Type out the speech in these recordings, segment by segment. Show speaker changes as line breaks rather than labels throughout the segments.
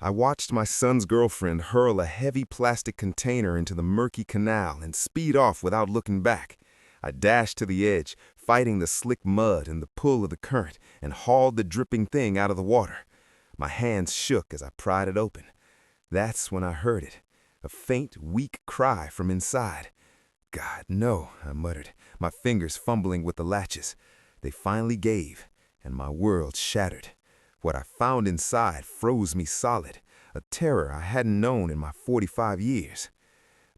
I watched my son's girlfriend hurl a heavy plastic container into the murky canal and speed off without looking back. I dashed to the edge, fighting the slick mud and the pull of the current, and hauled the dripping thing out of the water. My hands shook as I pried it open. That's when I heard it, a faint, weak cry from inside. "God, no," I muttered, my fingers fumbling with the latches. They finally gave, and my world shattered. What I found inside froze me solid, a terror I hadn't known in my 45 years.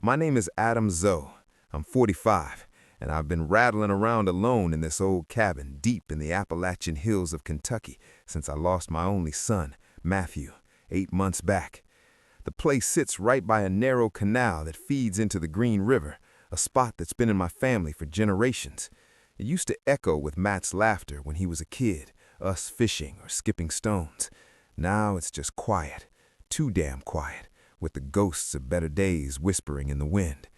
My name is Adam Zoe. I'm 45, and I've been rattling around alone in this old cabin deep in the Appalachian hills of Kentucky since I lost my only son, Matthew, 8 months back. The place sits right by a narrow canal that feeds into the Green River, a spot that's been in my family for generations. It used to echo with Matt's laughter when he was a kid, us fishing or skipping stones. Now it's just quiet, too damn quiet, with the ghosts of better days whispering in the wind.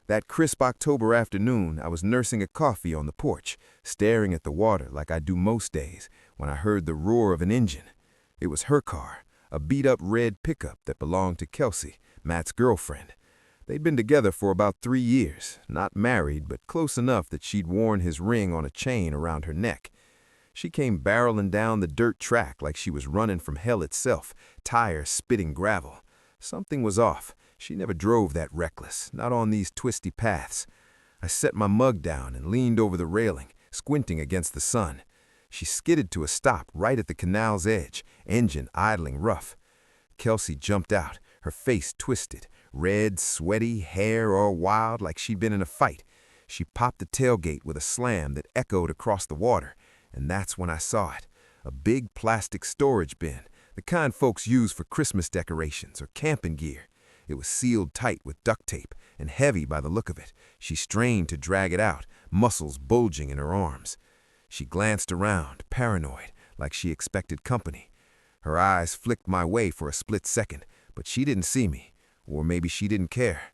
That crisp October afternoon, I was nursing a coffee on the porch, staring at the water like I do most days, when I heard the roar of an engine. It was her car, a beat-up red pickup that belonged to Kelsey, Matt's girlfriend. They'd been together for about 3 years, not married, but close enough that she'd worn his ring on a chain around her neck. She came barreling down the dirt track like she was running from hell itself, tires spitting gravel. Something was off. She never drove that reckless, not on these twisty paths. I set my mug down and leaned over the railing, squinting against the sun. She skidded to a stop right at the canal's edge, engine idling rough. Kelsey jumped out, her face twisted, red, sweaty, hair all wild like she'd been in a fight. She popped the tailgate with a slam that echoed across the water. And that's when I saw it, a big plastic storage bin, the kind folks use for Christmas decorations or camping gear. It was sealed tight with duct tape and heavy by the look of it. She strained to drag it out, muscles bulging in her arms. She glanced around, paranoid, like she expected company. Her eyes flicked my way for a split second, but she didn't see me, or maybe she didn't care.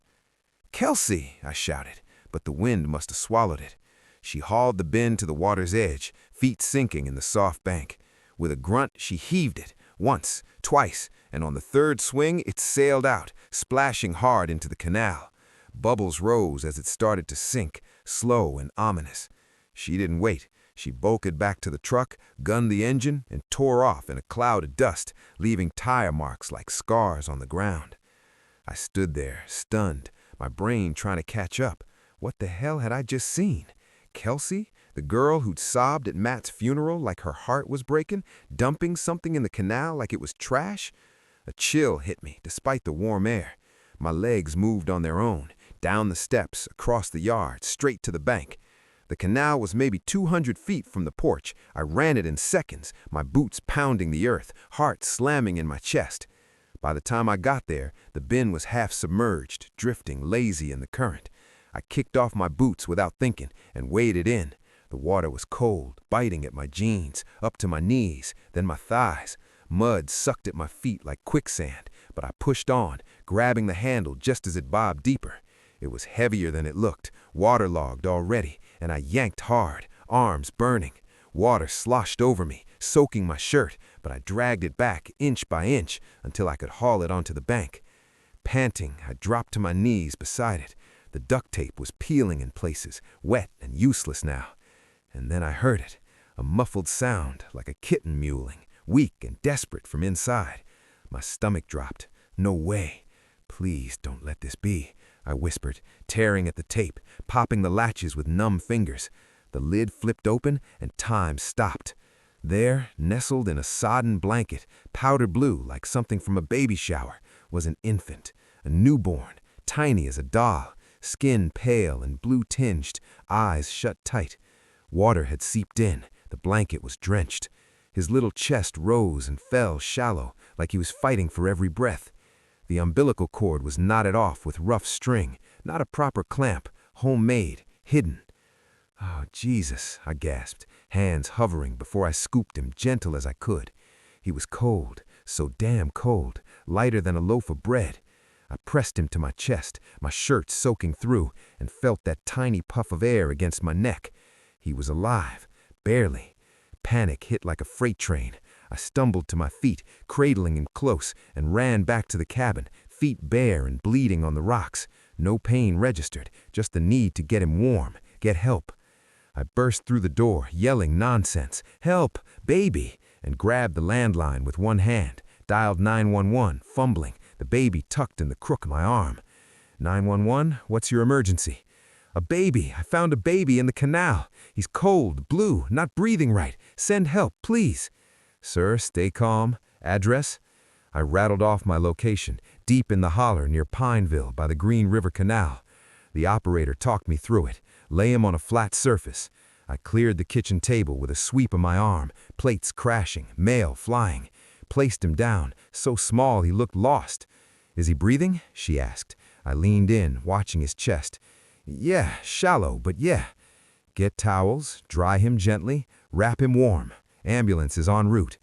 "Kelsey!" I shouted, but the wind must have swallowed it. She hauled the bin to the water's edge, feet sinking in the soft bank. With a grunt, she heaved it, once, twice, and on the third swing, it sailed out, splashing hard into the canal. Bubbles rose as it started to sink, slow and ominous. She didn't wait. She bolted back to the truck, gunned the engine, and tore off in a cloud of dust, leaving tire marks like scars on the ground. I stood there, stunned, my brain trying to catch up. What the hell had I just seen? Kelsey, the girl who'd sobbed at Matt's funeral like her heart was breaking, dumping something in the canal like it was trash? A chill hit me, despite the warm air. My legs moved on their own, down the steps, across the yard, straight to the bank. The canal was maybe 200 feet from the porch. I ran it in seconds, my boots pounding the earth, heart slamming in my chest. By the time I got there, the bin was half submerged, drifting lazy in the current. I kicked off my boots without thinking and waded in. The water was cold, biting at my jeans, up to my knees, then my thighs. Mud sucked at my feet like quicksand, but I pushed on, grabbing the handle just as it bobbed deeper. It was heavier than it looked, waterlogged already, and I yanked hard, arms burning. Water sloshed over me, soaking my shirt, but I dragged it back inch by inch until I could haul it onto the bank. Panting, I dropped to my knees beside it. The duct tape was peeling in places, wet and useless now. And then I heard it, a muffled sound like a kitten mewling, weak and desperate from inside. My stomach dropped. No way. "Please don't let this be," I whispered, tearing at the tape, popping the latches with numb fingers. The lid flipped open and time stopped. There, nestled in a sodden blanket, powder blue like something from a baby shower, was an infant, a newborn, tiny as a doll, skin pale and blue-tinged, eyes shut tight. Water had seeped in, the blanket was drenched. His little chest rose and fell shallow, like he was fighting for every breath. The umbilical cord was knotted off with rough string, not a proper clamp, homemade, hidden. "Oh, Jesus," I gasped, hands hovering before I scooped him gentle as I could. He was cold, so damn cold, lighter than a loaf of bread. I pressed him to my chest, my shirt soaking through, and felt that tiny puff of air against my neck. He was alive, barely. Panic hit like a freight train. I stumbled to my feet, cradling him close, and ran back to the cabin, feet bare and bleeding on the rocks. No pain registered, just the need to get him warm, get help. I burst through the door, yelling nonsense, "Help! Baby!" and grabbed the landline with one hand, dialed 911, fumbling, the baby tucked in the crook of my arm. 911, what's your emergency? A baby! I found a baby in the canal. He's cold, blue, not breathing right. Send help, please. Sir, stay calm. Address? I rattled off my location, deep in the holler near Pineville by the Green River Canal. The operator talked me through it. Lay him on a flat surface. I cleared the kitchen table with a sweep of my arm, plates crashing, mail flying. Placed him down, so small he looked lost. Is he breathing? She asked. I leaned in, watching his chest. Yeah, shallow, but yeah. Get towels, dry him gently, wrap him warm. Ambulance is en route.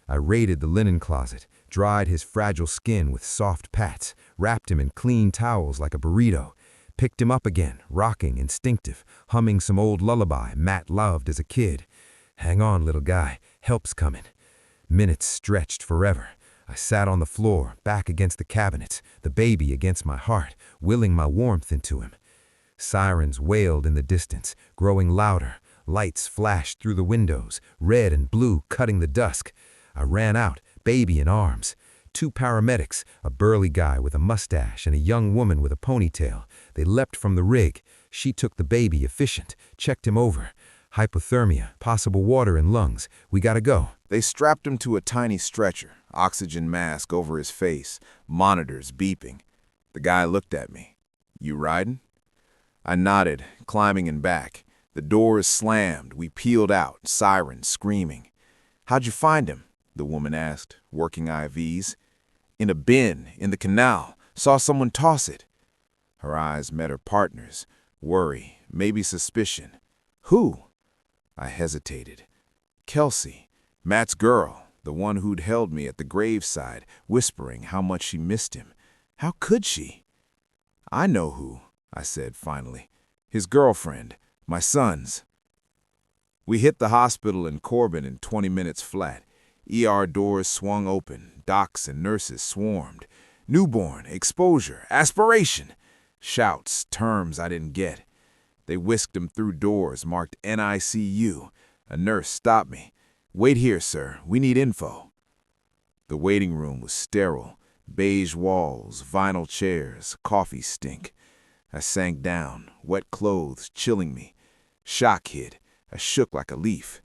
I raided the linen closet, dried his fragile skin with soft pats, wrapped him in clean towels like a burrito. Picked him up again, rocking, instinctive, humming some old lullaby Matt loved as a kid. Hang on, little guy, help's coming. Minutes stretched forever. I sat on the floor, back against the cabinets, the baby against my heart, willing my warmth into him. Sirens wailed in the distance, growing louder. Lights flashed through the windows, red and blue cutting the dusk. I ran out, baby in arms. 2 paramedics, a burly guy with a mustache and a young woman with a ponytail. They leapt from the rig. She took the baby efficient, checked him over. Hypothermia, possible water in lungs. We gotta go.
They strapped him to a tiny stretcher, oxygen mask over his face, monitors beeping. The guy looked at me. You riding? I nodded, climbing in back. The doors slammed. We peeled out, sirens screaming. How'd you find him? The woman asked, working IVs. In a bin, in the canal. Saw someone toss it. Her eyes met her partner's. Worry, maybe suspicion. Who? I hesitated. Kelsey, Matt's girl, the one who'd held me at the graveside, whispering how much she missed him. How could she? I know who, I said finally. His girlfriend, my son's. We hit the hospital in Corbin in 20 minutes flat. ER doors swung open, docs and nurses swarmed. Newborn, exposure, aspiration. Shouts, terms I didn't get. They whisked him through doors marked NICU. A nurse stopped me. Wait here, sir. We need info. The waiting room was sterile. Beige walls, vinyl chairs, coffee stink. I sank down, wet clothes chilling me. Shock hit. I shook like a leaf.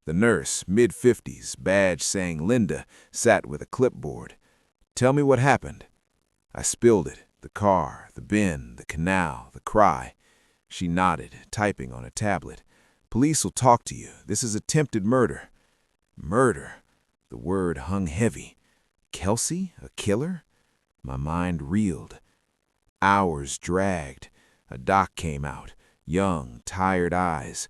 The nurse, mid-50s, badge saying Linda, sat with a clipboard. Tell me what happened. I spilled it. The car, the bin, the canal, the cry. She nodded, typing on a tablet. Police will talk to you. This is attempted murder. Murder. The word hung heavy. Kelsey? A killer? My mind reeled. Hours dragged. A doc came out. Young, tired eyes.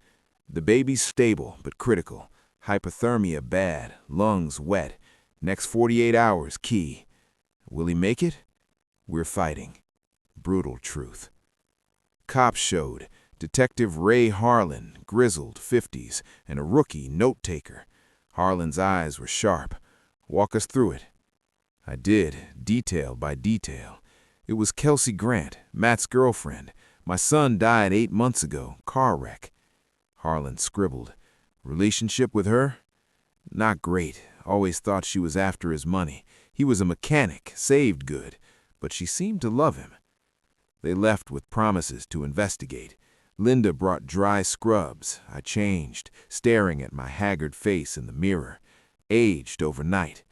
The baby's stable, but critical. Hypothermia bad. Lungs wet. Next 48 hours key. Will he make it? We're fighting. Brutal truth. Cops showed. Detective Ray Harlan, grizzled, 50s, and a rookie note-taker. Harlan's eyes were sharp. Walk us through it. I did, detail by detail. It was Kelsey Grant, Matt's girlfriend. My son died 8 months ago, car wreck. Harlan scribbled. Relationship with her? Not great. Always thought she was after his money. He was a mechanic, saved good, but she seemed to love him. They left with promises to investigate. Linda brought dry scrubs. I changed, staring at my haggard face in the mirror. Aged overnight.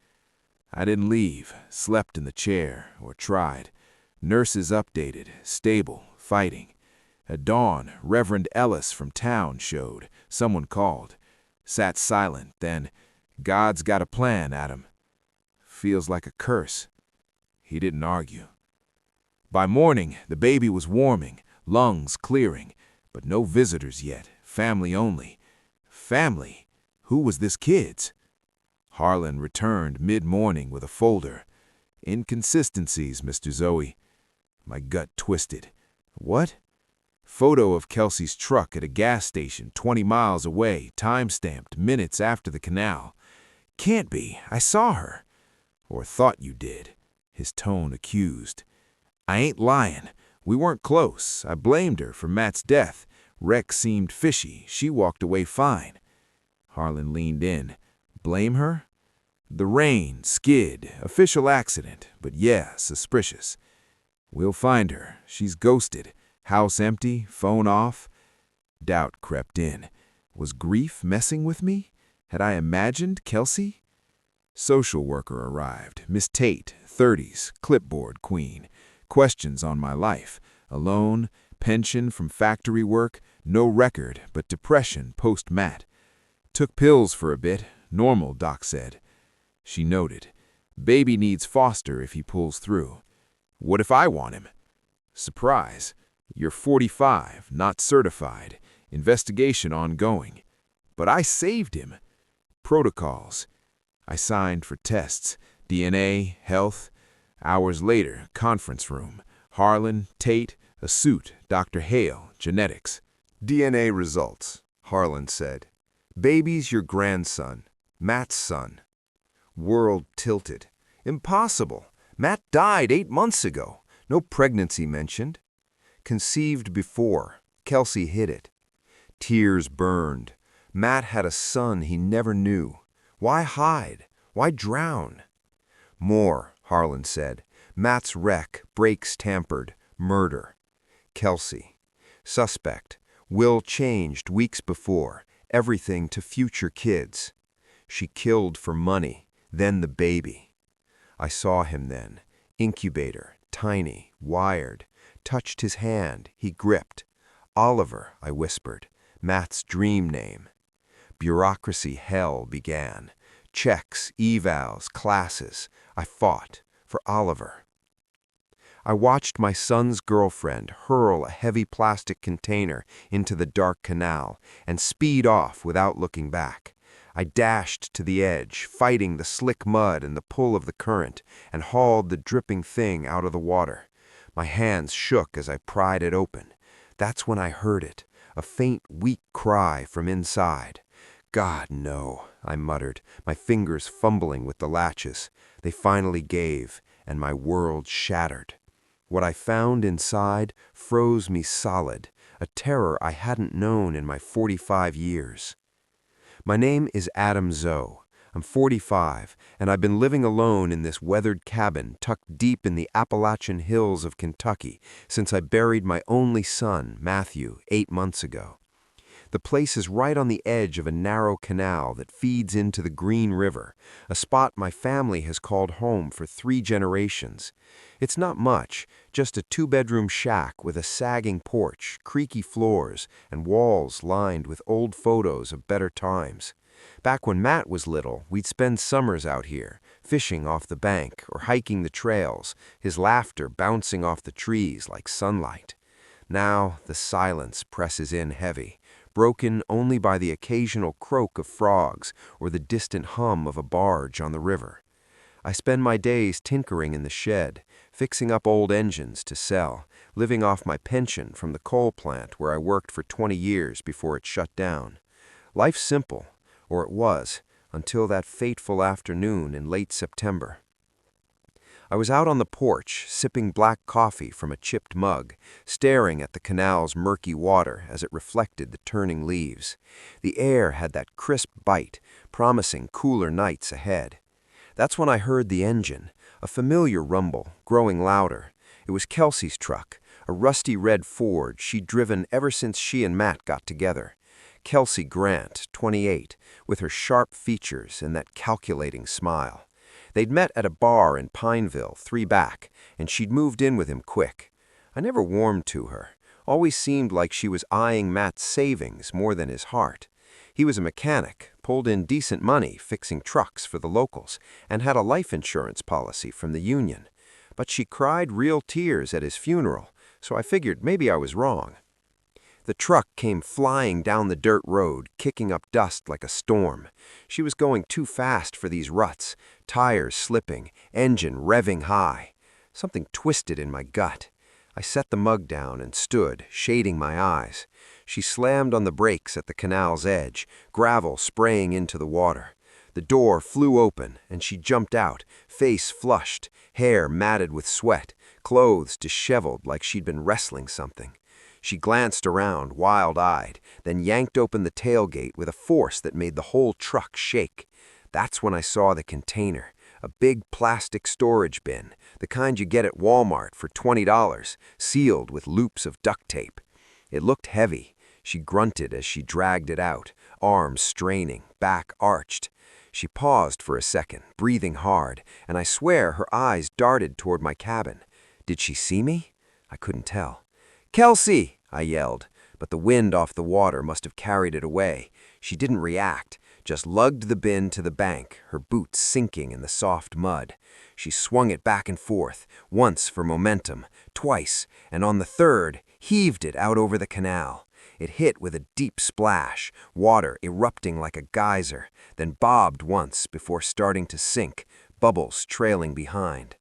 I didn't leave, slept in the chair, or tried. Nurses updated, stable, fighting. At dawn, Reverend Ellis from town showed. Someone called. Sat silent, then, God's got a plan, Adam. Feels like a curse. He didn't argue. By morning, the baby was warming, lungs clearing, but no visitors yet, family only. Family? Who was this kid's? Harlan returned mid-morning with a folder. Inconsistencies, Mr. Zoe. My gut twisted. What? Photo of Kelsey's truck at a gas station 20 miles away, time-stamped minutes after the canal. Can't be. I saw her. Or thought you did. His tone accused. I ain't lying. We weren't close. I blamed her for Matt's death. Rex seemed fishy. She walked away fine. Harlan leaned in. Blame her? The rain, skid, official accident, but yeah, suspicious. We'll find her. She's ghosted. House empty, phone off. Doubt crept in. Was grief messing with me? Had I imagined Kelsey? Social worker arrived. Miss Tate, 30s, clipboard queen. Questions on my life. Alone, pension from factory work, no record, but depression post-Matt. Took pills for a bit. Normal, doc said. She noted. Baby needs foster if he pulls through. What if I want him? Surprise. You're 45, not certified. Investigation ongoing. But I saved him. Protocols. I signed for tests. DNA, health. Hours later, conference room. Harlan, Tate, a suit, Dr. Hale, genetics.
DNA results, Harlan said. Baby's your grandson, Matt's son. World tilted. Impossible. Matt died 8 months ago. No pregnancy mentioned. Conceived before. Kelsey hid it. Tears burned. Matt had a son he never knew. Why hide? Why drown? More, Harlan said. Matt's wreck, brakes tampered, murder. Kelsey. Suspect. Will changed weeks before. Everything to future kids. She killed for money, then the baby. I saw him then. Incubator, tiny, wired. Touched his hand, he gripped. Oliver, I whispered. Matt's dream name. Bureaucracy hell began. Checks, evals, classes. I fought for Oliver. I watched my son's girlfriend hurl a heavy plastic container into the dark canal and speed off without looking back. I dashed to the edge, fighting the slick mud and the pull of the current, and hauled the dripping thing out of the water. My hands shook as I pried it open. That's when I heard it, a faint, weak cry from inside. God, no, I muttered, my fingers fumbling with the latches. They finally gave, and my world shattered. What I found inside froze me solid, a terror I hadn't known in my 45 years. My name is Adam Zoe. I'm 45, and I've been living alone in this weathered cabin tucked deep in the Appalachian hills of Kentucky since I buried my only son, Matthew, 8 months ago. The place is right on the edge of a narrow canal that feeds into the Green River, a spot my family has called home for 3 generations. It's not much, just a 2-bedroom shack with a sagging porch, creaky floors, and walls lined with old photos of better times. Back when Matt was little, we'd spend summers out here, fishing off the bank or hiking the trails, his laughter bouncing off the trees like sunlight. Now the silence presses in heavy, broken only by the occasional croak of frogs or the distant hum of a barge on the river. I spend my days tinkering in the shed, fixing up old engines to sell, living off my pension from the coal plant where I worked for 20 years before it shut down. Life's simple, or it was, until that fateful afternoon in late September. I was out on the porch, sipping black coffee from a chipped mug, staring at the canal's murky water as it reflected the turning leaves. The air had that crisp bite, promising cooler nights ahead. That's when I heard the engine, a familiar rumble, growing louder. It was Kelsey's truck, a rusty red Ford she'd driven ever since she and Matt got together. Kelsey Grant, 28, with her sharp features and that calculating smile. They'd met at a bar in Pineville, 3 back, and she'd moved in with him quick. I never warmed to her. Always seemed like she was eyeing Matt's savings more than his heart. He was a mechanic, pulled in decent money fixing trucks for the locals, and had a life insurance policy from the union. But she cried real tears at his funeral, so I figured maybe I was wrong. The truck came flying down the dirt road, kicking up dust like a storm. She was going too fast for these ruts, tires slipping, engine revving high. Something twisted in my gut. I set the mug down and stood, shading my eyes. She slammed on the brakes at the canal's edge, gravel spraying into the water.
The door flew open, and she jumped out, face flushed, hair matted with sweat, clothes disheveled like she'd been wrestling something. She glanced around, wild-eyed, then yanked open the tailgate with a force that made the whole truck shake. That's when I saw the container, a big plastic storage bin, the kind you get at Walmart for $20, sealed with loops of duct tape. It looked heavy. She grunted as she dragged it out, arms straining, back arched. She paused for a second, breathing hard, and I swear her eyes darted toward my cabin. Did she see me? I couldn't tell. "Kelsey!" I yelled, but the wind off the water must have carried it away. She didn't react, just lugged the bin to the bank, her boots sinking in the soft mud. She swung it back and forth, once for momentum, twice, and on the third, heaved it out over the canal. It hit with a deep splash, water erupting like a geyser, then bobbed once before starting to sink, bubbles trailing behind.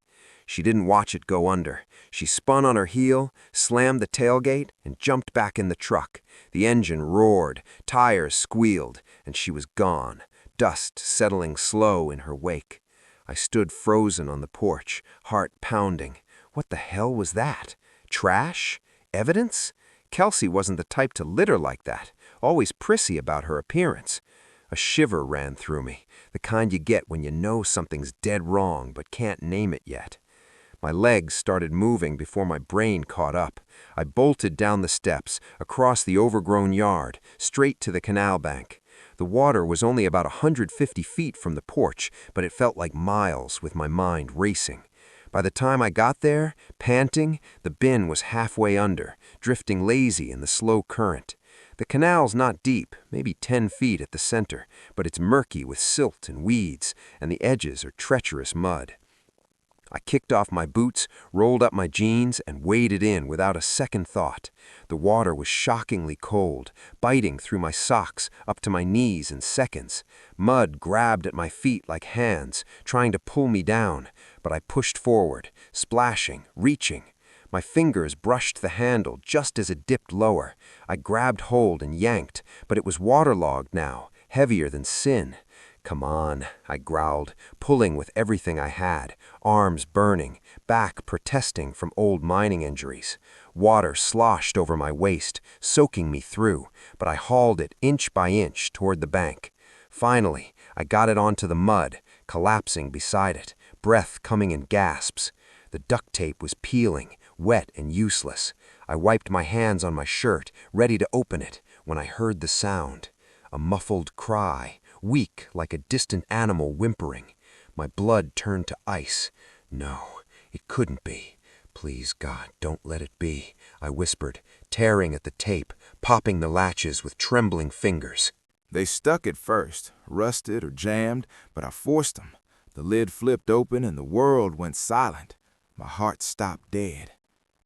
She didn't watch it go under. She spun on her heel, slammed the tailgate, and jumped back in the truck. The engine roared, tires squealed, and she was gone, dust settling slow in her wake. I stood frozen on the porch, heart pounding. What the hell was that? Trash? Evidence? Kelsey wasn't the type to litter like that, always prissy about her appearance. A shiver ran through me, the kind you get when you know something's dead wrong but can't name it yet. My legs started moving before my brain caught up. I bolted down the steps, across the overgrown yard, straight to the canal bank. The water was only about 150 feet from the porch, but it felt like miles with my mind racing. By the time I got there, panting, the bin was halfway under, drifting lazy in the slow current. The canal's not deep, maybe 10 feet at the center, but it's murky with silt and weeds, and the edges are treacherous mud. I kicked off my boots, rolled up my jeans, and waded in without a second thought. The water was shockingly cold, biting through my socks up to my knees in seconds. Mud grabbed at my feet like hands, trying to pull me down, but I pushed forward, splashing, reaching. My fingers brushed the handle just as it dipped lower. I grabbed hold and yanked, but it was waterlogged now, heavier than sin. "Come on," I growled, pulling with everything I had, arms burning, back protesting from old mining injuries. Water sloshed over my waist, soaking me through, but I hauled it inch by inch toward the bank. Finally, I got it onto the mud, collapsing beside it, breath coming in gasps. The duct tape was peeling, wet and useless. I wiped my hands on my shirt, ready to open it, when I heard the sound. A muffled cry, weak like a distant animal whimpering. My blood turned to ice. No, it couldn't be. "Please, God, don't let it be," I whispered, tearing at the tape, popping the latches with trembling fingers.
They stuck at first, rusted or jammed, but I forced them. The lid flipped open and the world went silent. My heart stopped dead.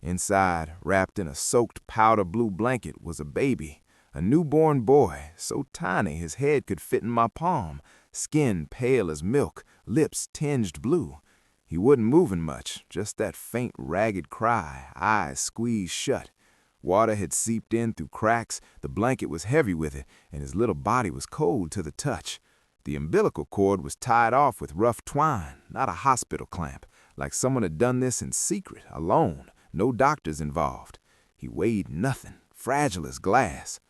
Inside, wrapped in a soaked powder blue blanket, was a baby. A newborn boy, so tiny his head could fit in my palm, skin pale as milk, lips tinged blue. He wasn't moving much, just that faint, ragged cry, eyes squeezed shut. Water had seeped in through cracks, the blanket was heavy with it, and his little body was cold to the touch. The umbilical cord was tied off with rough twine, not a hospital clamp, like someone had done this in secret, alone, no doctors involved. He weighed nothing, fragile as glass.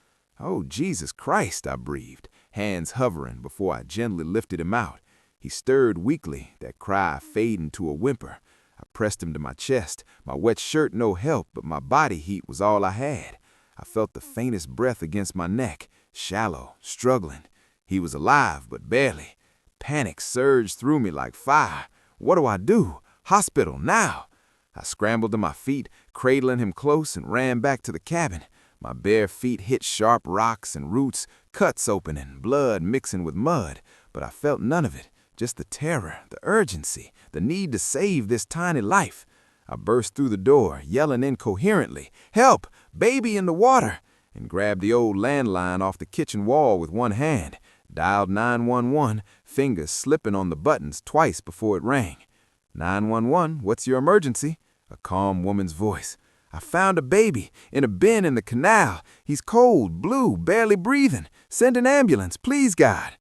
"Oh, Jesus Christ," I breathed, hands hovering before I gently lifted him out. He stirred weakly, that cry fading to a whimper. I pressed him to my chest, my wet shirt no help, but my body heat was all I had. I felt the faintest breath against my neck, shallow, struggling. He was alive, but barely. Panic surged through me like fire. What do I do? Hospital, now! I scrambled to my feet, cradling him close, and ran back to the cabin. My bare feet hit sharp rocks and roots, cuts opening, blood mixing with mud, but I felt none of it, just the terror, the urgency, the need to save this tiny life. I burst through the door, yelling incoherently, "Help! Baby in the water!" and grabbed the old landline off the kitchen wall with one hand, dialed 911, fingers slipping on the buttons twice before it rang. "911, what's your emergency?" A calm woman's voice. "I found a baby in a bin in the canal. He's cold, blue, barely breathing. Send an ambulance, please, God."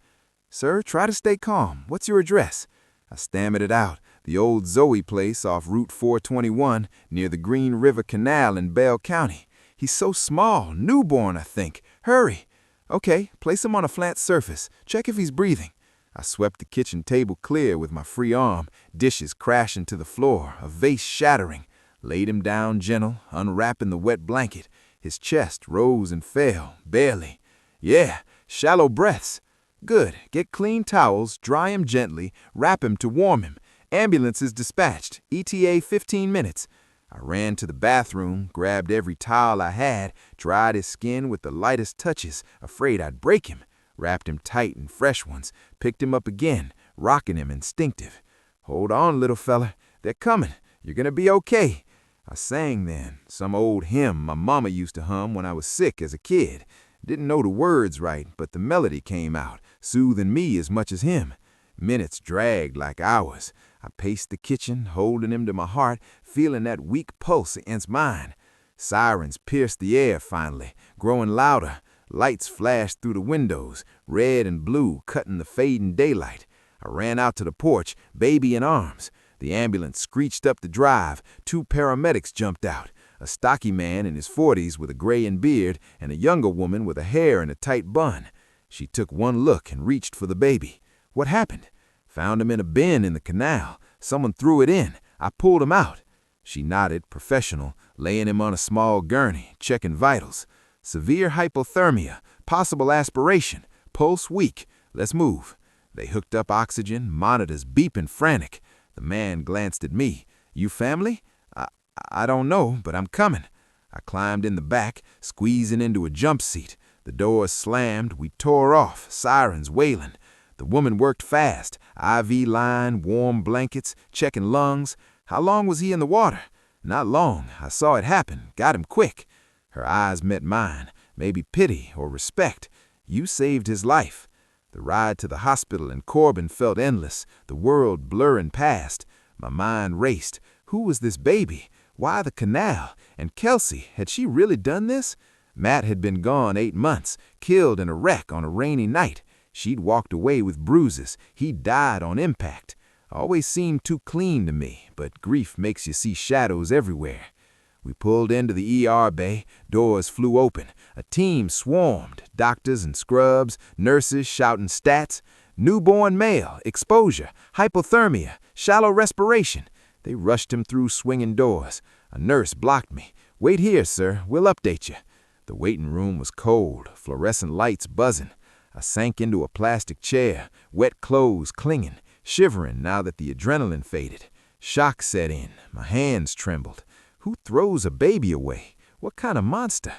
Sir, try to stay calm. What's your address? I stammered it out. The old Zoe place off Route 421 near the Green River Canal in Bell County. He's so small, newborn, I think. Hurry. Okay, place him on a flat surface. Check if he's breathing. I swept the kitchen table clear with my free arm, dishes crashing to the floor, a vase shattering. Laid him down gentle, unwrapping the wet blanket. His chest rose and fell, barely. Yeah, shallow breaths. Good. Get clean towels, dry him gently, wrap him to warm him. Ambulance is dispatched. ETA 15 minutes. I ran to the bathroom, grabbed every towel I had, dried his skin with the lightest touches, afraid I'd break him. Wrapped him tight in fresh ones, picked him up again, rocking him instinctive. Hold on, little fella. They're coming. You're gonna be okay. I sang then, some old hymn my mama used to hum when I was sick as a kid. Didn't know the words right, but the melody came out, soothing me as much as him. Minutes dragged like hours. I paced the kitchen, holding him to my heart, feeling that weak pulse against mine. Sirens pierced the air finally, growing louder. Lights flashed through the windows, red and blue, cutting the fading daylight. I ran out to the porch, baby in arms. The ambulance screeched up the drive. 2 paramedics jumped out. A stocky man in his 40s with a gray beard and a younger woman with a hair in a tight bun. She took one look and reached for the baby. What happened? Found him in a bin in the canal. Someone threw it in. I pulled him out. She nodded, professional, laying him on a small gurney, checking vitals. Severe hypothermia, possible aspiration, pulse weak. Let's move. They hooked up oxygen, monitors beeping frantic. The man glanced at me. You family? I don't know, but I'm coming. I climbed in the back, squeezing into a jump seat. The doors slammed. We tore off, sirens wailing. The woman worked fast. IV line, warm blankets, checking lungs. How long was he in the water? Not long. I saw it happen. Got him quick. Her eyes met mine. Maybe pity or respect. You saved his life. The ride to the hospital in Corbin felt endless, the world blurring past. My mind raced. Who was this baby? Why the canal? And Kelsey, had she really done this? Matt had been gone 8 months, killed in a wreck on a rainy night. She'd walked away with bruises. He'd died on impact. Always seemed too clean to me, but grief makes you see shadows everywhere. We pulled into the ER bay. Doors flew open. A team swarmed. Doctors and scrubs, nurses shouting stats. Newborn male, exposure, hypothermia, shallow respiration. They rushed him through swinging doors. A nurse blocked me. Wait here, sir. We'll update you. The waiting room was cold, fluorescent lights buzzing. I sank into a plastic chair, wet clothes clinging, shivering now that the adrenaline faded. Shock set in. My hands trembled. Who throws a baby away? What kind of monster?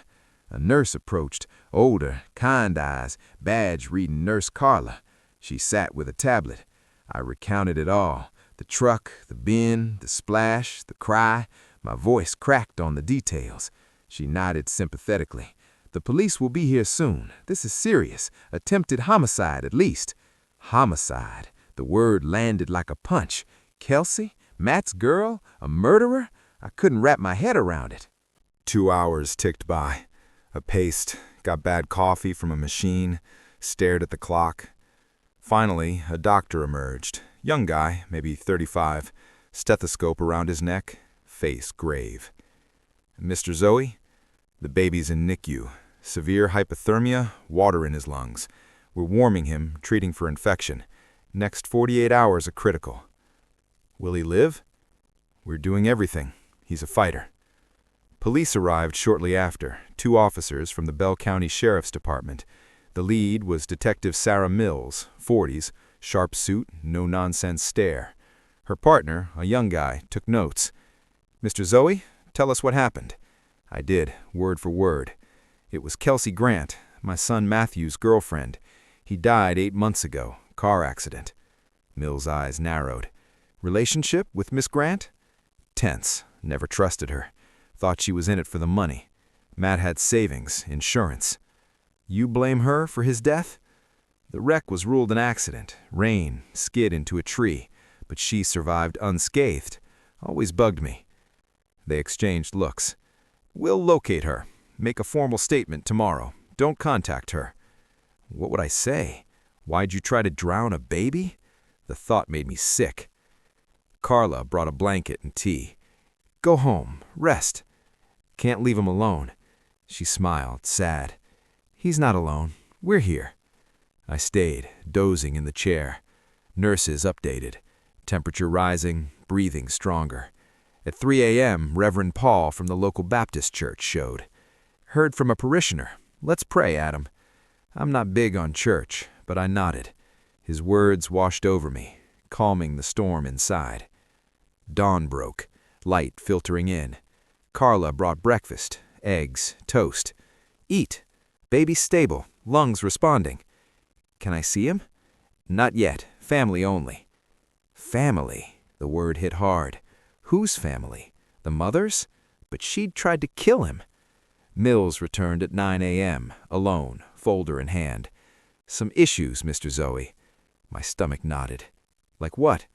A nurse approached, older, kind eyes, badge reading Nurse Carla. She sat with a tablet. I recounted it all. The truck, the bin, the splash, the cry. My voice cracked on the details. She nodded sympathetically. The police will be here soon. This is serious. Attempted homicide, at least. Homicide. The word landed like a punch. Kelsey? Matt's girl? A murderer? I couldn't wrap my head around it.
2 hours ticked by. I paced, got bad coffee from a machine, stared at the clock. Finally, a doctor emerged. Young guy, maybe 35, stethoscope around his neck, face grave. Mr. Zoe? The baby's in NICU. Severe hypothermia, water in his lungs. We're warming him, treating for infection. Next 48 hours are critical. Will he live? We're doing everything. He's a fighter. Police arrived shortly after, 2 officers from the Bell County Sheriff's Department. The lead was Detective Sarah Mills, 40s, sharp suit, no-nonsense stare. Her partner, a young guy, took notes. Mr. Zoe, tell us what happened. I did, word for word. It was Kelsey Grant, my son Matthew's girlfriend. He died 8 months ago, car accident. Mills' eyes narrowed. Relationship with Miss Grant? Tense. Never trusted her. Thought she was in it for the money. Matt had savings, insurance. You blame her for his death? The wreck was ruled an accident. Rain, skid into a tree. But she survived unscathed. Always bugged me. They exchanged looks. We'll locate her. Make a formal statement tomorrow. Don't contact her. What would I say?
Why'd you try to drown a baby? The thought made me sick. Carla brought a blanket and tea. Go home, rest. Can't leave him alone. She smiled, sad. He's not alone. We're here. I stayed, dozing in the chair. Nurses updated. Temperature rising, breathing stronger. At 3 a.m., Reverend Paul from the local Baptist church showed. Heard from a parishioner. Let's pray, Adam. I'm not big on church, but I nodded. His words washed over me, calming the storm inside. Dawn broke, light filtering in. Carla brought breakfast, eggs, toast. Eat. Baby's stable, lungs responding. Can I see him? Not yet, family only. Family, the word hit hard. Whose family? The mother's? But she'd tried to kill him. Mills returned at 9 a.m., alone, folder in hand. Some issues, Mr. Zoe. My stomach nodded. Like what?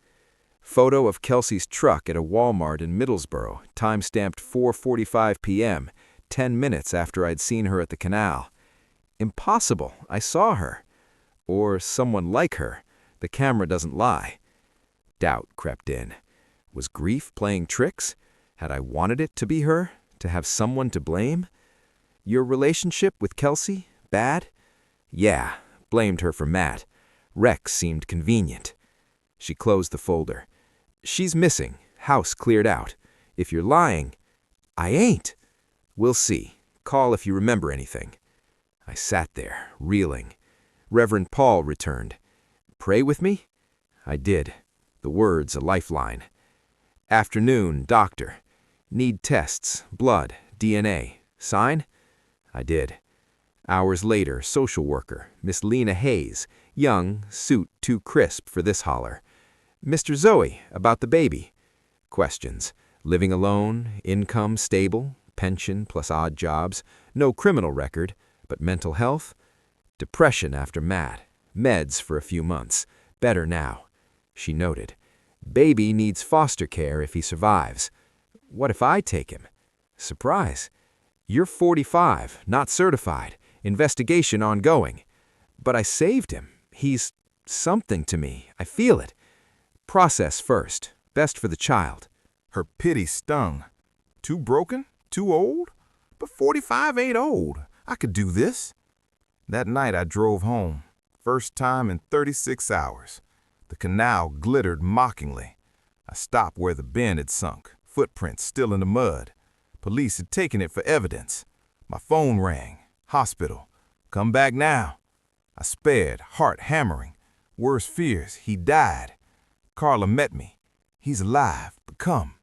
Photo of Kelsey's truck at a Walmart in Middlesboro, time-stamped 4:45 p.m., 10 minutes after I'd seen her at the Canal. Impossible, I saw her. Or someone like her. The camera doesn't lie. Doubt crept in. Was grief playing tricks? Had I wanted it to be her? To have someone to blame? Your relationship with Kelsey? Bad? Yeah, blamed her for Matt. Rex seemed convenient. She closed the folder. She's missing. House cleared out. If you're lying, I ain't. We'll see. Call if you remember anything. I sat there, reeling. Reverend Paul returned. Pray with me? I did. The words a lifeline. Afternoon, doctor. Need tests, blood, DNA. Sign? I did. Hours later, social worker, Miss Lena Hayes, young, suit too crisp for this holler. Mr. Zoe, about the baby. Questions. Living alone, income stable, pension plus odd jobs, no criminal record, but mental health? Depression after Matt, meds for a few months, better now. She noted. Baby needs foster care if he survives. What if I take him? Surprise. You're 45, not certified, investigation ongoing. But I saved him. He's something to me. I feel it. Process first. Best for the child.
Her pity stung. Too broken? Too old? But 45 ain't old. I could do this. That night I drove home. First time in 36 hours. The canal glittered mockingly. I stopped where the bend had sunk, footprints still in the mud. Police had taken it for evidence. My phone rang. Hospital. Come back now. I sped, heart hammering. Worst fears, he died. Carla met me. He's alive, but come.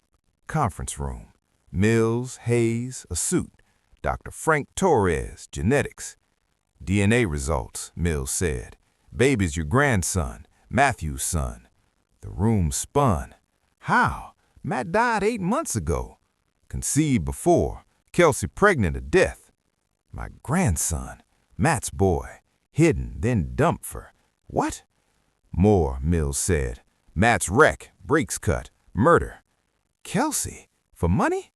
Conference room. Mills, Hayes, a suit. Dr. Frank Torres, genetics. DNA results, Mills said. Baby's your grandson, Matthew's son. The room spun. How? Matt died 8 months ago. Conceived before. Kelsey pregnant to death. My grandson, Matt's boy. Hidden, then dumped for. What? More, Mills said. Matt's wreck, brakes cut, murder. Kelsey? For money?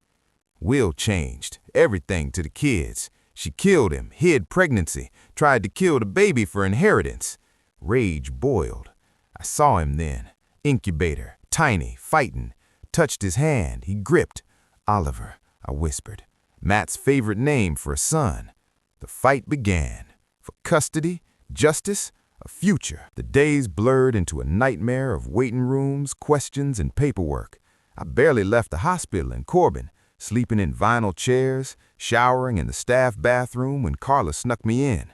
Will changed. Everything to the kids. She killed him, hid pregnancy, tried to kill the baby for inheritance. Rage boiled. I saw him then. Incubator, tiny, fighting. Touched his hand, he gripped. Oliver, I whispered. Matt's favorite name for a son. The fight began. For custody, justice, a future. The days blurred into a nightmare of waiting rooms, questions, and paperwork. I barely left the hospital in Corbin, sleeping in vinyl chairs, showering in the staff bathroom when Carla snuck me in.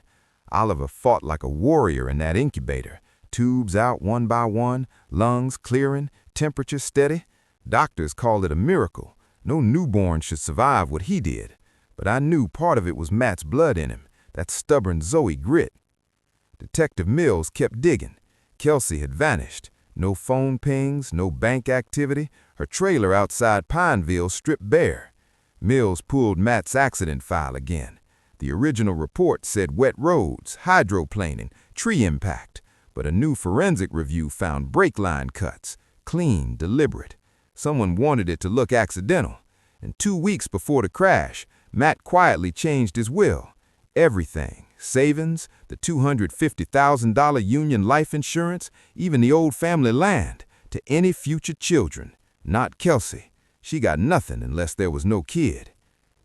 Oliver fought like a warrior in that incubator. Tubes out one by one, lungs clearing, temperature steady. Doctors called it a miracle. No newborn should survive what he did. But I knew part of it was Matt's blood in him, that stubborn Zoe grit. Detective Mills kept digging. Kelsey had vanished. No phone pings, no bank activity. Her trailer outside Pineville stripped bare. Mills pulled Matt's accident file again. The original report said wet roads, hydroplaning, tree impact. But a new forensic review found brake line cuts. Clean, deliberate. Someone wanted it to look accidental. And 2 weeks before the crash, Matt quietly changed his will. Everything, savings, the $250,000 union life insurance, even the old family land, to any future children. Not Kelsey. She got nothing unless there was no kid.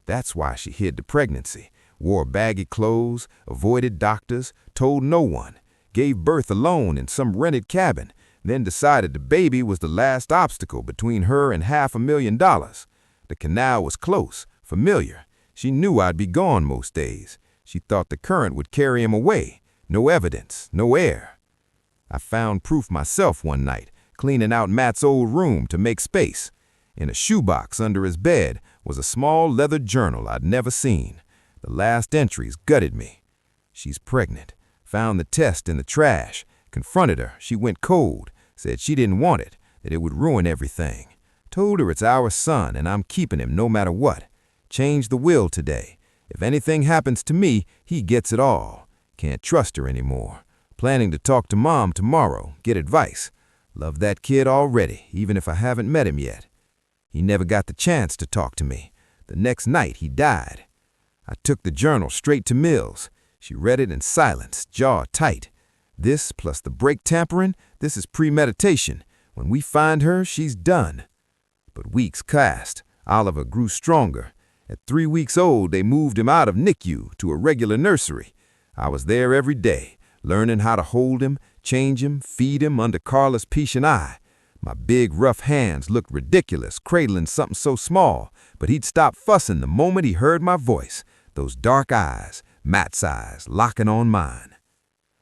That's why she hid the pregnancy, wore baggy clothes, avoided doctors, told no one, gave birth alone in some rented cabin, then decided the baby was the last obstacle between her and $500,000. The canal was close, familiar. She knew I'd be gone most days. She thought the current would carry him away. No evidence, no air. I found proof myself one night, cleaning out Matt's old room to make space. In a shoebox under his bed was a small leather journal I'd never seen. The last entries gutted me. She's pregnant. Found the test in the trash. Confronted her. She went cold. Said she didn't want it, that it would ruin everything. Told her it's our son and I'm keeping him no matter what. Changed the will today. If anything happens to me, he gets it all. Can't trust her anymore. Planning to talk to Mom tomorrow, get advice. Love that kid already, even if I haven't met him yet. He never got the chance to talk to me. The next night, he died. I took the journal straight to Mills. She read it in silence, jaw tight. This plus the brake tampering, this is premeditation. When we find her, she's done. But weeks passed. Oliver grew stronger. At 3 weeks old, they moved him out of NICU to a regular nursery. I was there every day, learning how to hold him, change him, feed him under Carla's patient eye. My big, rough hands looked ridiculous, cradling something so small, but he'd stop fussing the moment he heard my voice. Those dark eyes, Matt's eyes, locking on mine.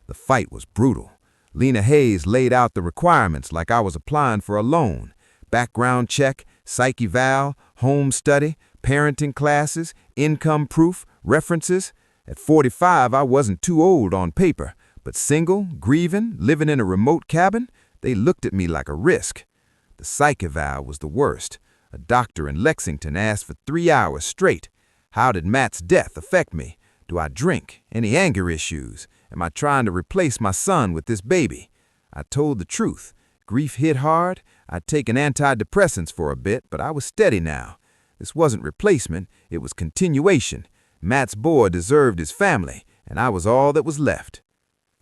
The fight was brutal. Lena Hayes laid out the requirements like I was applying for a loan. Background check, psych eval, home study, parenting classes, income proof, references. At 45, I wasn't too old on paper, but single, grieving, living in a remote cabin, they looked at me like a risk. The psych eval was the worst. A doctor in Lexington asked for 3 hours straight. How did Matt's death affect me? Do I drink? Any anger issues? Am I trying to replace my son with this baby? I told the truth. Grief hit hard. I'd taken antidepressants for a bit, but I was steady now. This wasn't replacement, it was continuation. Matt's boy deserved his family, and I was all that was left.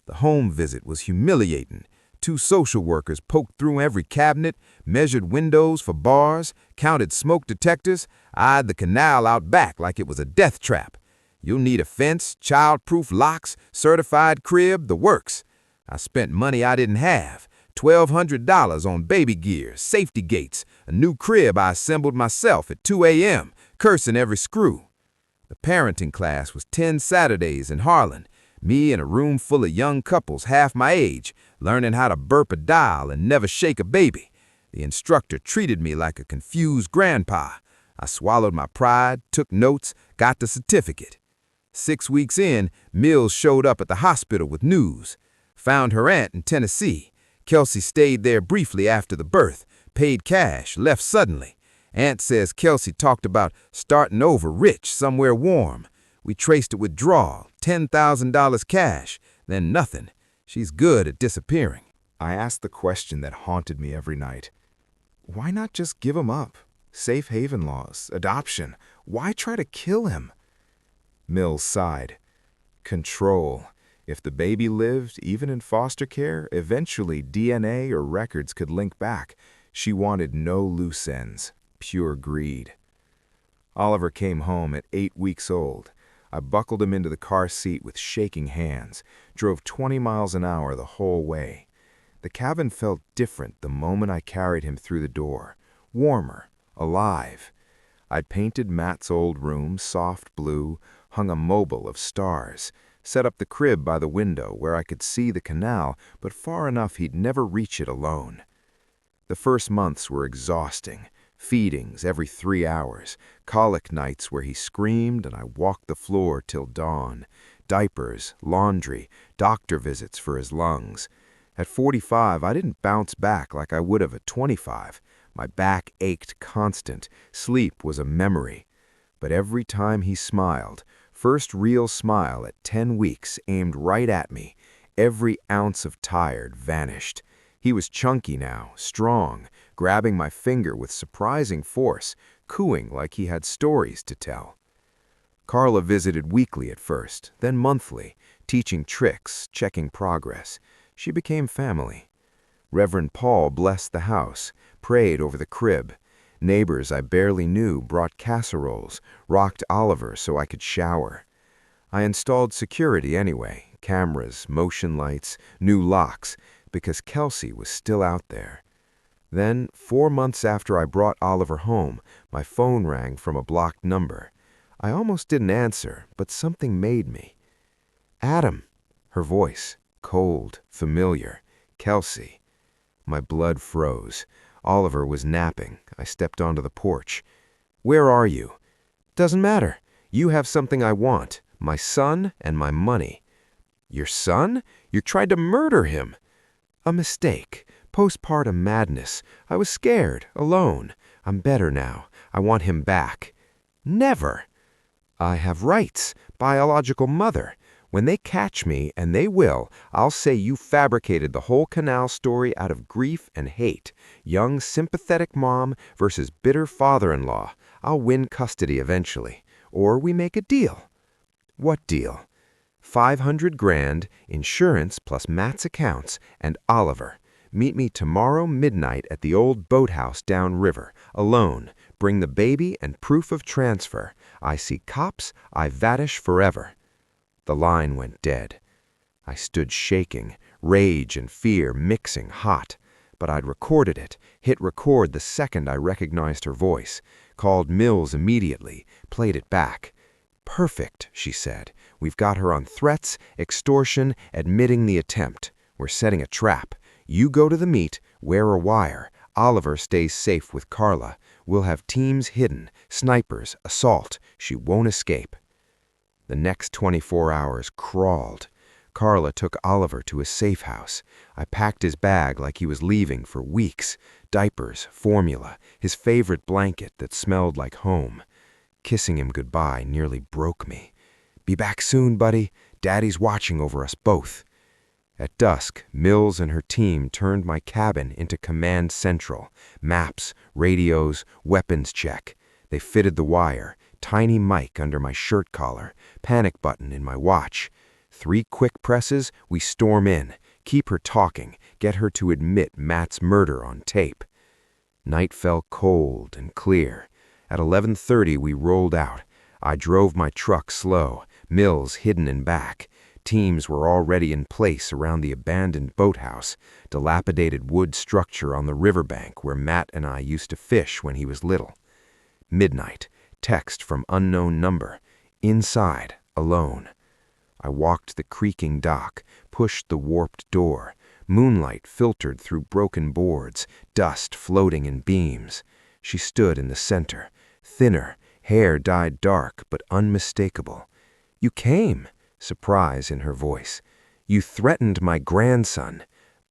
The home visit was humiliating. 2 social workers poked through every cabinet, measured windows for bars, counted smoke detectors, eyed the canal out back like it was a death trap. You'll need a fence, child-proof locks, certified crib, the works. I spent money I didn't have. $1,200 on baby gear, safety gates, a new crib I assembled myself at 2 a.m., cursing every screw. The parenting class was 10 Saturdays in Harlan, me in a room full of young couples half my age, learning how to burp a dial and never shake a baby. The instructor treated me like a confused grandpa. I swallowed my pride, took notes, got the certificate. 6 weeks in, Mills showed up at the hospital with news. Found her aunt in Tennessee. Kelsey stayed there briefly after the birth, paid cash, left suddenly. Aunt says Kelsey talked about starting over rich, somewhere warm. We traced a withdrawal, $10,000 cash, then nothing. She's good at disappearing.
I asked the question that haunted me every night. Why not just give him up? Safe haven laws, adoption. Why try to kill him? Mills sighed. Control. If the baby lived, even in foster care, eventually DNA or records could link back. She wanted no loose ends. Pure greed. Oliver came home at 8 weeks old. I buckled him into the car seat with shaking hands, drove 20 miles an hour the whole way. The cabin felt different the moment I carried him through the door. Warmer, alive. I'd painted Matt's old room soft blue, hung a mobile of stars, set up the crib by the window where I could see the canal, but far enough he'd never reach it alone. The first months were exhausting. Feedings every 3 hours, colic nights where he screamed and I walked the floor till dawn, diapers, laundry, doctor visits for his lungs. At 45, I didn't bounce back like I would have at 25. My back ached constant. Sleep was a memory. But every time he smiled, first real smile at 10 weeks aimed right at me, every ounce of tired vanished. He was chunky now, strong, grabbing my finger with surprising force, cooing like he had stories to tell.
Carla visited weekly at first, then monthly, teaching tricks, checking progress. She became family. Reverend Paul blessed the house, prayed over the crib. Neighbors I barely knew brought casseroles, rocked Oliver so I could shower. I installed security anyway, cameras, motion lights, new locks, because Kelsey was still out there. Then, 4 months after I brought Oliver home, my phone rang from a blocked number. I almost didn't answer, but something made me. Adam, her voice, cold, familiar. Kelsey. My blood froze. Oliver was napping. I stepped onto the porch. Where are you? Doesn't matter. You have something I want. My son and my money. Your son? You tried to murder him. A mistake. Postpartum madness. I was scared, alone. I'm better now. I want him back. Never. I have rights. Biological mother. When they catch me, and they will, I'll say you fabricated the whole Canal story out of grief and hate. Young, sympathetic mom versus bitter father-in-law. I'll win custody eventually. Or we make a deal. What deal? 500 grand, insurance plus Matt's accounts, and Oliver. Meet me tomorrow midnight at the old boathouse downriver, alone. Bring the baby and proof of transfer. I see cops, I vanish forever. The line went dead. I stood shaking, rage and fear mixing hot. But I'd recorded it, hit record the second I recognized her voice, called Mills immediately, played it back. Perfect, she said. We've got her on threats, extortion, admitting the attempt. We're setting a trap. You go to the meet, wear a wire. Oliver stays safe with Carla. We'll have teams hidden, snipers, assault. She won't escape. The next 24 hours crawled. Carla took Oliver to a safe house. I packed his bag like he was leaving for weeks. Diapers, formula, his favorite blanket that smelled like home. Kissing him goodbye nearly broke me. Be back soon, buddy. Daddy's watching over us both. At dusk, Mills and her team turned my cabin into command central. Maps, radios, weapons check. They fitted the wire, tiny mic under my shirt collar, panic button in my watch. 3 quick presses, we storm in, keep her talking, get her to admit Matt's murder on tape. Night fell cold and clear. At 11:30 we rolled out. I drove my truck slow, Mills hidden in back. Teams were already in place around the abandoned boathouse, dilapidated wood structure on the riverbank where Matt and I used to fish when he was little. Midnight, text from unknown number. Inside, alone. I walked the creaking dock, pushed the warped door. Moonlight filtered through broken boards, dust floating in beams. She stood in the center, thinner, hair dyed dark but unmistakable. You came, surprise in her voice. You threatened my grandson.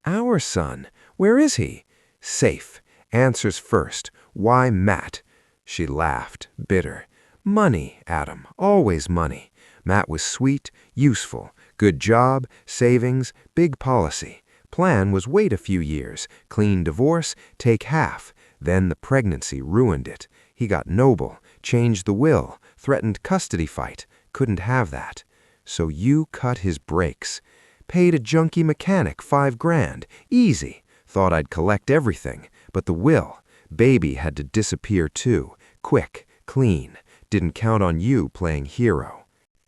Our son. Where is he? Safe. Answers first. Why Matt? She laughed, bitter. Money, Adam. Always money. Matt was sweet, useful. Good job, savings, big policy. Plan was wait a few years, clean divorce, take half. Then the pregnancy ruined it. He got noble, changed the will, threatened custody fight. Couldn't have that. So you cut his brakes. Paid a junkie mechanic 5 grand. Easy. Thought I'd collect everything. But the will. Baby had to disappear too. Quick, clean. Didn't count on you playing hero.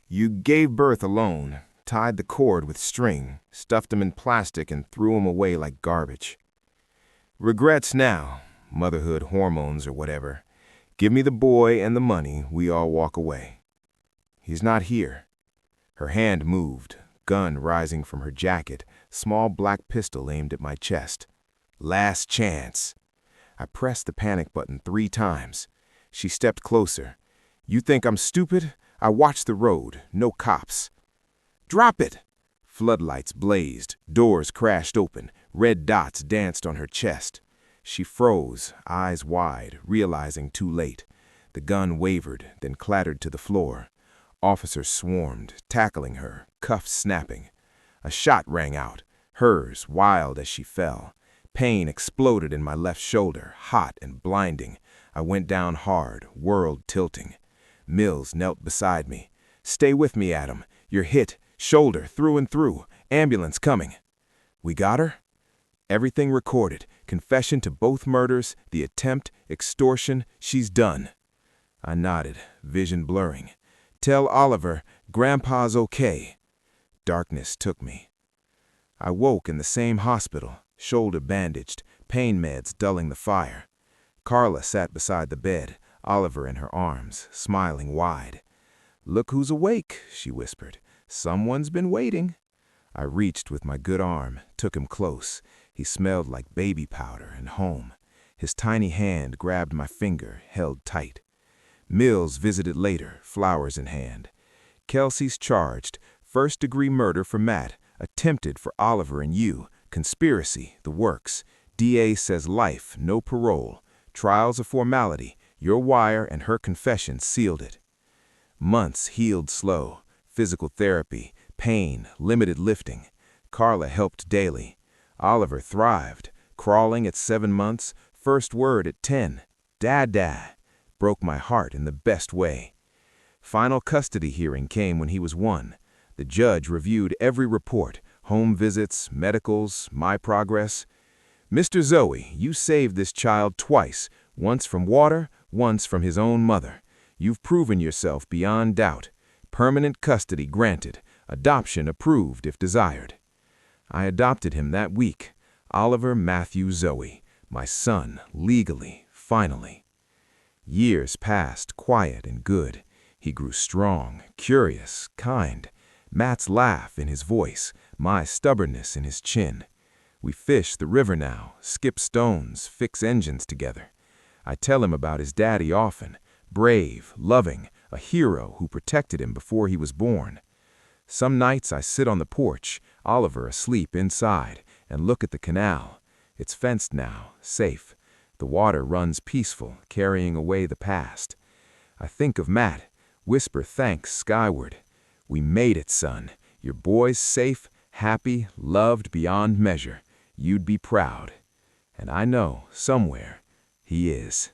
You gave birth alone, tied the cord with string, stuffed him in plastic and threw him away like garbage. Regrets now, motherhood hormones or whatever. Give me the boy and the money, we all walk away. He's not here. Her hand moved, gun rising from her jacket, small black pistol aimed at my chest. Last chance. I pressed the panic button 3 times. She stepped closer. You think I'm stupid? I watched the road, no cops. Drop it! Floodlights blazed, doors crashed open, red dots danced on her chest. She froze, eyes wide, realizing too late. The gun wavered, then clattered to the floor. Officers swarmed, tackling her, cuffs snapping. A shot rang out, hers wild as she fell. Pain exploded in my left shoulder, hot and blinding. I went down hard, world tilting. Mills knelt beside me. "Stay with me, Adam. You're hit, shoulder through and through. Ambulance coming." "We got her?" "Everything recorded. Confession to both murders, the attempt, extortion. She's done." I nodded, vision blurring. "Tell Oliver, Grandpa's okay." Darkness took me. I woke in the same hospital, shoulder bandaged, pain meds dulling the fire. Carla sat beside the bed, Oliver in her arms, smiling wide. "Look who's awake," she whispered. "Someone's been waiting." I reached with my good arm, took him close. He smelled like baby powder and home. His tiny hand grabbed my finger, held tight. Mills visited later, flowers in hand. "Kelsey's charged. First-degree murder for Matt. Attempted for Oliver and you. Conspiracy, the works. DA says life, no parole. Trial's a formality. Your wire and her confession sealed it." Months healed slow. Physical therapy, pain, limited lifting. Carla helped daily. Oliver thrived. Crawling at 7 months, first word at 10. "Dad." Broke my heart in the best way. Final custody hearing came when he was 1. The judge reviewed every report, home visits, medicals, my progress. "Mr. Zoe, you saved this child twice, once from water, once from his own mother. You've proven yourself beyond doubt. Permanent custody granted, adoption approved if desired." I adopted him that week, Oliver Matthew Zoe, my son, legally, finally. Years passed, quiet and good. He grew strong, curious, kind. Matt's laugh in his voice, my stubbornness in his chin. We fish the river now, skip stones, fix engines together. I tell him about his daddy often, brave, loving, a hero who protected him before he was born. Some nights I sit on the porch, Oliver asleep inside, and look at the canal. It's fenced now, safe. The water runs peaceful, carrying away the past. I think of Matt, whisper thanks skyward. "We made it, son. Your boy's safe, happy, loved beyond measure. You'd be proud." And I know, somewhere, he is.